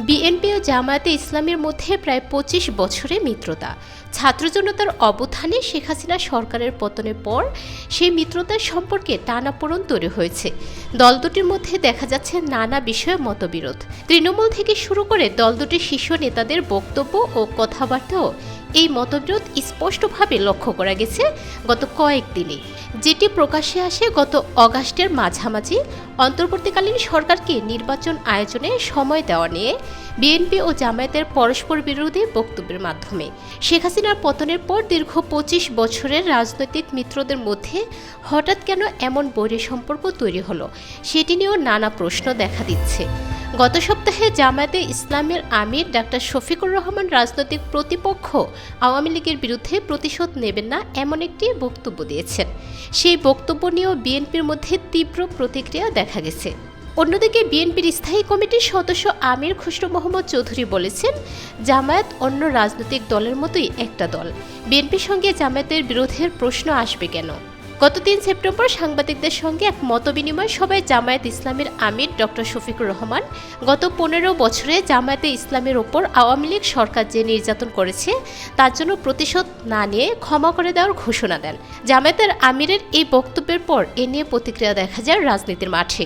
BNP ও জামায়াতে ইসলামের মধ্যে প্রায় ২৫ বছরের মিত্রতা। ছাত্র জনতার অবস্থানে শেখ হাসিনা সরকারের পতনের পর সেই মিত্রতার সম্পর্কে টানাপোড়েন তৈরি হয়েছে। দল দুটির মধ্যে দেখা যাচ্ছে নানা বিষয়ে মতবিরোধ। তৃণমূল থেকে শুরু করে দল দুটির শীর্ষ নেতাদের বক্তব্য ও কথাবার্তাও এই মতবিরোধ স্পষ্টভাবে লক্ষ্য করা গেছে গত কয়েকদিনে, যেটি প্রকাশ্যে আসে গত অগাস্টের মাঝামাঝি অন্তর্বর্তীকালীন সরকারকে নির্বাচন আয়োজনে সময় দেওয়া নিয়ে বিএনপি ও জামায়াতের পরস্পর বিরোধী বক্তব্যের মাধ্যমে। শেখ হাসিনার পতনের পর দীর্ঘ ২৫ বছরের রাজনৈতিক মিত্রদের মধ্যে হঠাৎ কেন এমন বৈরী সম্পর্ক তৈরি হলো, সেটি নিয়েও নানা প্রশ্ন দেখা দিচ্ছে। গত সপ্তাহে জামায়াতে ইসলামের আমির ডাক্তার শফিকুর রহমান রাজনৈতিক প্রতিপক্ষ আওয়ামী লীগের বিরুদ্ধে প্রতিশোধ নেবেন না এমন একটি বক্তব্য দিয়েছেন। সেই বক্তব্য নিয়েও বিএনপির মধ্যে তীব্র প্রতিক্রিয়া দেখা গেছে। অন্যদিকে বিএনপির স্থায়ী কমিটির সদস্য আমির খুসরো মোহাম্মদ চৌধুরী বলেছেন, জামায়াত অন্য রাজনৈতিক দলের মতোই একটা দল, বিএনপির সঙ্গে জামায়াতের বিরোধের প্রশ্ন আসবে কেন? গত ৩ সেপ্টেম্বর সাংবাদিকদের সঙ্গে এক মতবিনিময় সভায় জামায়াত ইসলামের আমির ডক্টর শফিকুর রহমান গত ১৫ বছরে জামায়াতে ইসলামের ওপর আওয়ামী লীগ সরকার যে নির্যাতন করেছে তার জন্য প্রতিশোধ না নিয়ে ক্ষমা করে দেওয়ার ঘোষণা দেন। জামায়াতের আমিরের এই বক্তব্যের পর এ নিয়ে প্রতিক্রিয়া দেখা যায় রাজনীতির মাঠে।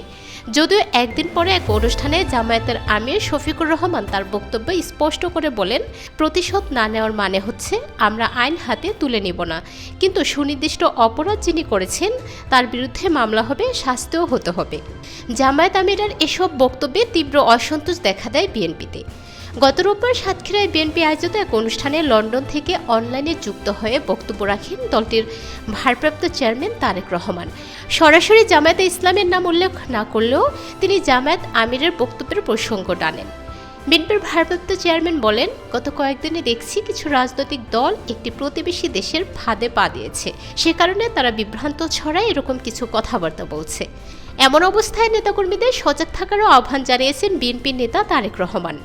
যদিও একদিন পরে এক অনুষ্ঠানে জামায়াতের আমির শফিকুর রহমান তার বক্তব্য স্পষ্ট করে বলেন, প্রতিশোধ না নেওয়ার মানে হচ্ছে আমরা আইন হাতে তুলে নেব না, কিন্তু সুনির্দিষ্ট অপরাধ যিনি করেছেন তার বিরুদ্ধে মামলা হবে, শাস্তিও হতে হবে। জামায়াত আমিরের এসব বক্তব্যে তীব্র অসন্তোষ দেখা দেয় বিএনপিতে। গত রোববার সাতক্ষীরায় বিএনপি আয়োজিত এক অনুষ্ঠানে লন্ডন থেকে অনলাইনে যুক্ত হয়ে বক্তব্য রাখেন দলটির ভারপ্রাপ্ত চেয়ারম্যান তারেক রহমান। সরাসরি জামায়াতে ইসলামের নাম উল্লেখ না করলেও তিনি জামায়াত আমিরের বক্তব্যের প্রসঙ্গ টানেন। বিএনপির ভারপ্রাপ্ত চেয়ারম্যান বলেন, গত কয়েকদিনে দেখছি কিছু রাজনৈতিক দল একটি প্রতিবেশী দেশের ফাঁদে পা দিয়েছে, সে কারণে তারা বিভ্রান্ত ছড়ায় এরকম কিছু কথাবার্তা বলছে। এমন অবস্থায় নেতাকর্মীদের সজাগ থাকারও আহ্বান জানিয়েছেন বিএনপির নেতা তারেক রহমান।